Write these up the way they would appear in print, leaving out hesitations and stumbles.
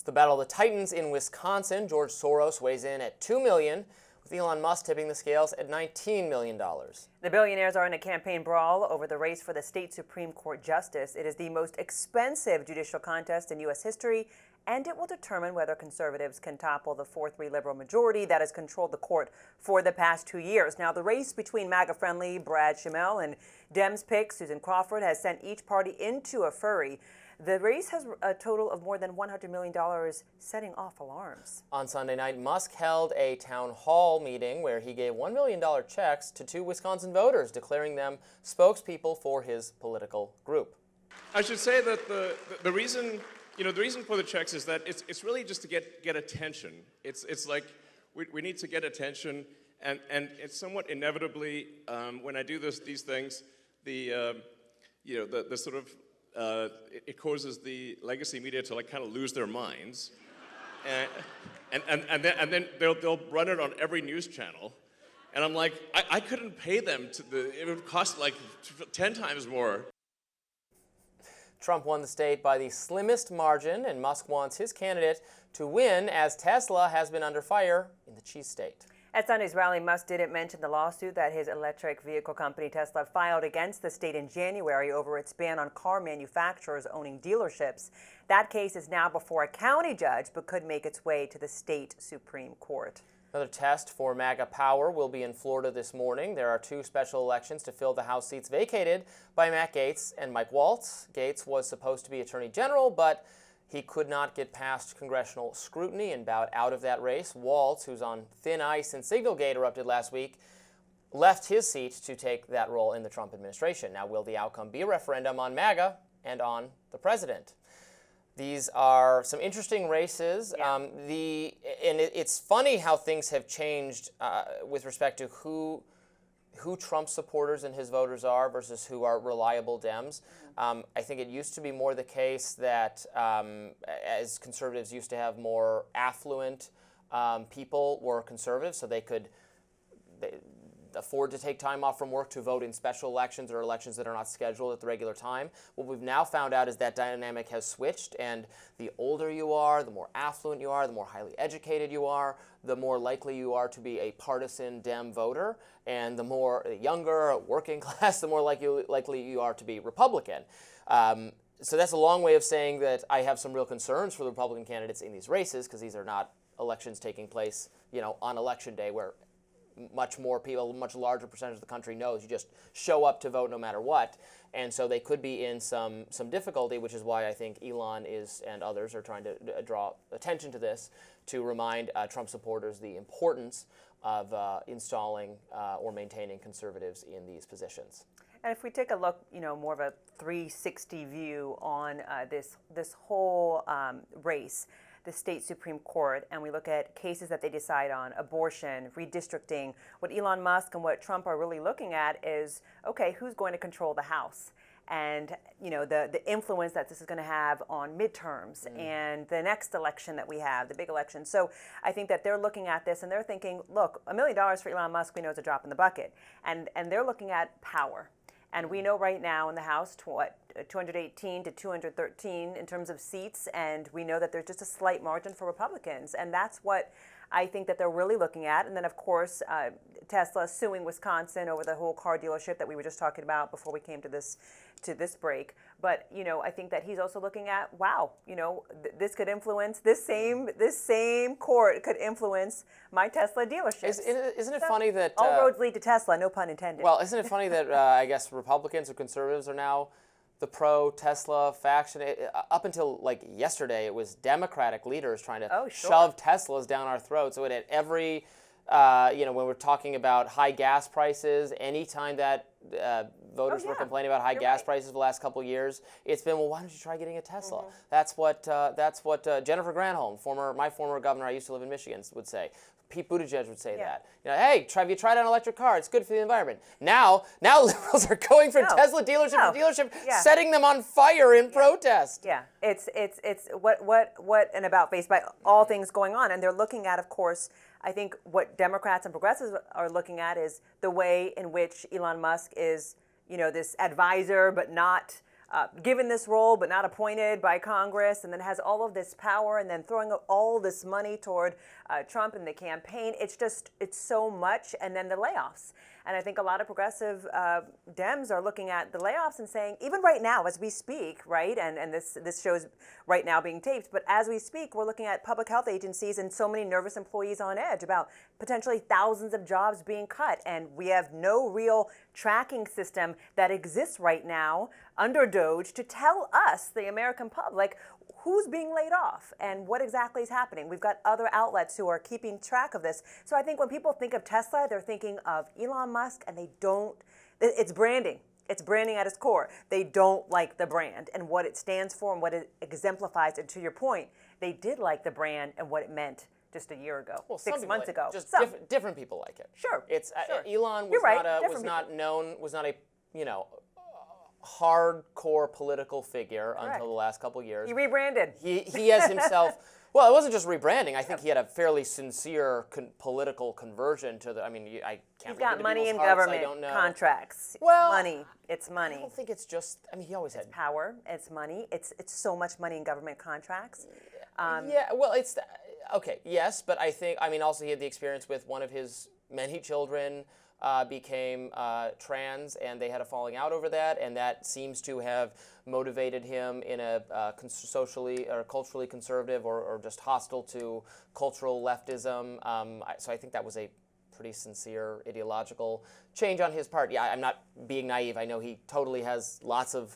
The battle of the Titans in Wisconsin. George Soros weighs in at $2 million, with Elon Musk tipping the scales at $19 million. The billionaires are in a campaign brawl over the race for the state Supreme Court justice. It is the most expensive judicial contest in U.S. history, and it will determine whether conservatives can topple the 4-3 liberal majority that has controlled the court for the past 2 years. Now, the race between MAGA-friendly Brad Schimel and Dems pick Susan Crawford has sent each party into a fury. The race has a total of more than $100 million, setting off alarms. On Sunday night, Musk held a town hall meeting where he gave $1 million checks to 2 Wisconsin voters, declaring them spokespeople for his political group. I should say that the reason, the reason for the checks is that it's really just to get attention. It's like we need to get attention, and it's somewhat inevitably when I do these things, the sort of it causes the legacy media to kind of lose their minds, and then they'll run it on every news channel, and I'm like, I couldn't pay them it would cost like 10 times more. Trump won the state by the slimmest margin, and Musk wants his candidate to win as Tesla has been under fire in the cheese state. At Sunday's rally, Musk didn't mention the lawsuit that his electric vehicle company Tesla filed against the state in January over its ban on car manufacturers owning dealerships. That case is now before a county judge, but could make its way to the state Supreme Court. Another test for MAGA power will be in Florida this morning. There are 2 special elections to fill the House seats vacated by Matt Gaetz and Mike Waltz. Gaetz was supposed to be Attorney General, but he could not get past congressional scrutiny and bowed out of that race. Waltz, who's on thin ice since Signalgate erupted last week, left his seat to take that role in the Trump administration. Now, will the outcome be a referendum on MAGA and on the president? These are some interesting races. Yeah. It's funny how things have changed with respect to who Trump supporters and his voters are versus who are reliable Dems. I think it used to be more the case that as conservatives used to have more affluent people were conservatives, so they could afford to take time off from work to vote in special elections or elections that are not scheduled at the regular time. What we've now found out is that dynamic has switched, and the older you are, the more affluent you are, the more highly educated you are, the more likely you are to be a partisan Dem voter, and the more younger, working class, the more likely you are to be Republican. So that's a long way of saying that I have some real concerns for the Republican candidates in these races, because these are not elections taking place, on election day where much more people, a much larger percentage of the country knows you just show up to vote no matter what. And so they could be in some difficulty, which is why I think Elon and others are trying to draw attention to this, to remind Trump supporters the importance of installing or maintaining conservatives in these positions. And if we take a look, more of a 360 view on this whole race, the state Supreme Court, and we look at cases that they decide on, abortion, redistricting, what Elon Musk and what Trump are really looking at is, okay, who's going to control the House? And, the influence that this is going to have on midterms and the next election that we have, the big election. So I think that they're looking at this and they're thinking, look, $1 million for Elon Musk, we know is a drop in the bucket. And they're looking at power. And we know right now in the House, 218 to 213 in terms of seats, and we know that there's just a slight margin for Republicans. And that's what I think that they're really looking at. And then, of course, Tesla suing Wisconsin over the whole car dealership that we were just talking about before we came to this break. But, I think that he's also looking at, wow, this could influence, this same court could influence my Tesla dealership. Isn't it funny that all roads lead to Tesla, no pun intended. Well, isn't it funny that I guess Republicans or conservatives are now the pro-Tesla faction? Up until yesterday, it was Democratic leaders trying to shove Teslas down our throats. So at every, when we're talking about high gas prices, anytime that voters were complaining about high gas prices for the last couple of years, it's been, well, why don't you try getting a Tesla? That's what Jennifer Granholm, my former governor, I used to live in Michigan, would say. Pete Buttigieg would say that. Hey, have you tried an electric car? It's good for the environment. Now liberals are going from Tesla dealership to dealership, setting them on fire in protest. Yeah, it's what an about face by all things going on, and they're looking at, of course, I think what Democrats and progressives are looking at is the way in which Elon Musk is, this advisor, but not given this role but not appointed by Congress, and then has all of this power, and then throwing all this money toward Trump and the campaign. It's so much, and then the layoffs. And I think a lot of progressive Dems are looking at the layoffs and saying, even right now as we speak, right, and this show is right now being taped, but as we speak, we're looking at public health agencies and so many nervous employees on edge about potentially thousands of jobs being cut. And we have no real tracking system that exists right now under DOGE to tell us, the American public, who's being laid off and what exactly is happening. We've got other outlets who are keeping track of this. So I think when people think of Tesla, they're thinking of Elon Musk, and they don't, it's branding. It's branding at its core. They don't like the brand and what it stands for and what it exemplifies. And to your point, they did like the brand and what it meant just a year ago, well, 6 months ago. Just different people like it. Sure. It's sure. Elon was You're right, was not a hardcore political figure until the last couple years. He rebranded. He has himself. Well, it wasn't just rebranding. I think he had a fairly sincere political conversion to the. I mean, I can't. He's got money in hearts, government I don't know. contracts. Well, money. It's money. I don't think it's just. I mean, he always had power. It's money. It's so much money in government contracts. Yeah. Well, it's okay. Yes, but I think. I mean, also he had the experience with one of his many children. Became trans, and they had a falling out over that, and that seems to have motivated him in a socially or culturally conservative or just hostile to cultural leftism. So I think that was a pretty sincere ideological change on his part. Yeah, I'm not being naive. I know he totally has lots of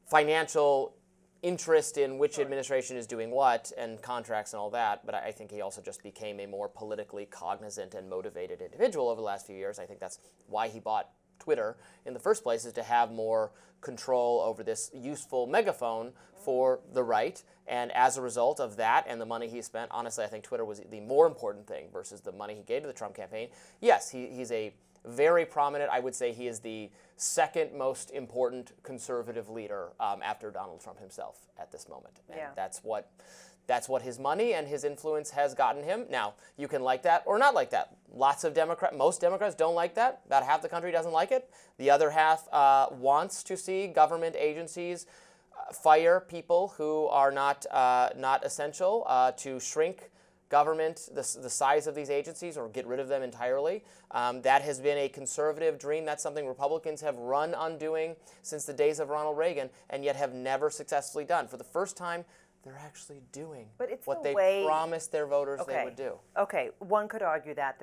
financial interest in which administration is doing what and contracts and all that, but I think he also just became a more politically cognizant and motivated individual over the last few years. I think that's why he bought Twitter in the first place, is to have more control over this useful megaphone for the right. And as a result of that and the money he spent, honestly, I think Twitter was the more important thing versus the money he gave to the Trump campaign. Yes, he's a very prominent, I would say he is the second most important conservative leader after Donald Trump himself at this moment. And that's what his money and his influence has gotten him. Now, you can like that or not like that. Most Democrats don't like that. About half the country doesn't like it. The other half wants to see government agencies fire people who are not essential, to shrink government, the size of these agencies, or get rid of them entirely. That has been a conservative dream. That's something Republicans have run on doing since the days of Ronald Reagan, and yet have never successfully done. For the first time, they're actually doing what they promised their voters they would do. Okay, one could argue that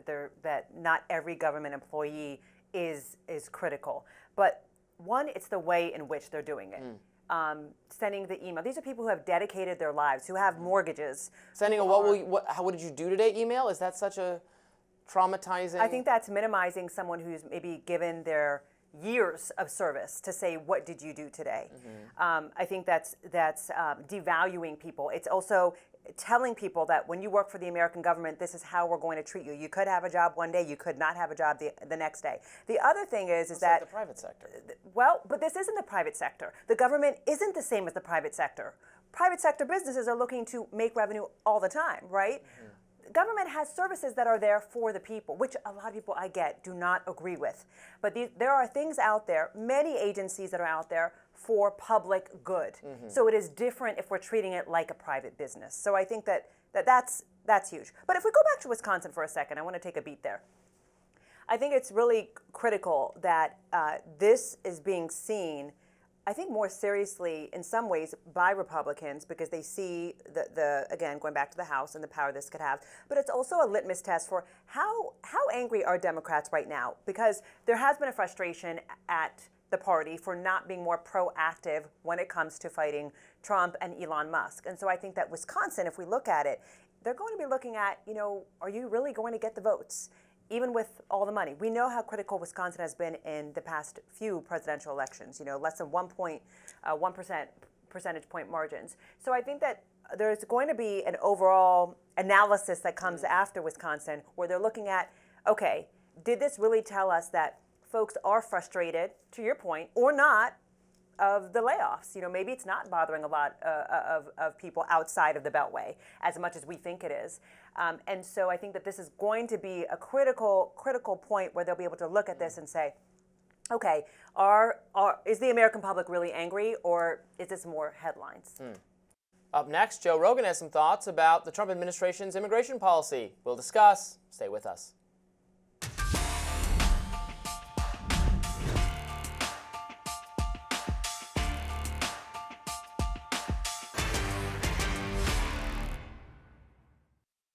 not every government employee is critical, but one, it's the way in which they're doing it. Sending the email. These are people who have dedicated their lives, who have mortgages. Sending a what did you do today email? Is that such a traumatizing? I think that's minimizing someone who's maybe given their years of service to say, what did you do today? I think that's devaluing people. It's also telling people that when you work for the American government, this is how we're going to treat you. You could have a job one day, you could not have a job the next day. The other thing is that like the private sector. Well, but this isn't the private sector. The government isn't the same as the private sector. Private sector businesses are looking to make revenue all the time, right? Government has services that are there for the people, which a lot of people I get do not agree with. But there are things out there, many agencies that are out there for public good. So it is different if we're treating it like a private business. So I think that's huge. But if we go back to Wisconsin for a second, I want to take a beat there. I think it's really critical that this is being seen, I think, more seriously in some ways by Republicans, because they see again, going back to the House and the power this could have. But it's also a litmus test for how angry are Democrats right now, because there has been a frustration at the party for not being more proactive when it comes to fighting Trump and Elon Musk. And so I think that Wisconsin, if we look at it, they're going to be looking at, are you really going to get the votes? Even with all the money. We know how critical Wisconsin has been in the past few presidential elections, less than 1% percentage point margins. So I think that there's going to be an overall analysis that comes after Wisconsin where they're looking at, okay, did this really tell us that folks are frustrated, to your point, or not, of the layoffs? Maybe it's not bothering a lot of people outside of the Beltway as much as we think it is. And so I think that this is going to be a critical point where they'll be able to look at this and say, Okay, is the American public really angry, or is this more headlines? Up next, Joe Rogan has some thoughts about the Trump administration's immigration policy. We'll discuss. Stay with us.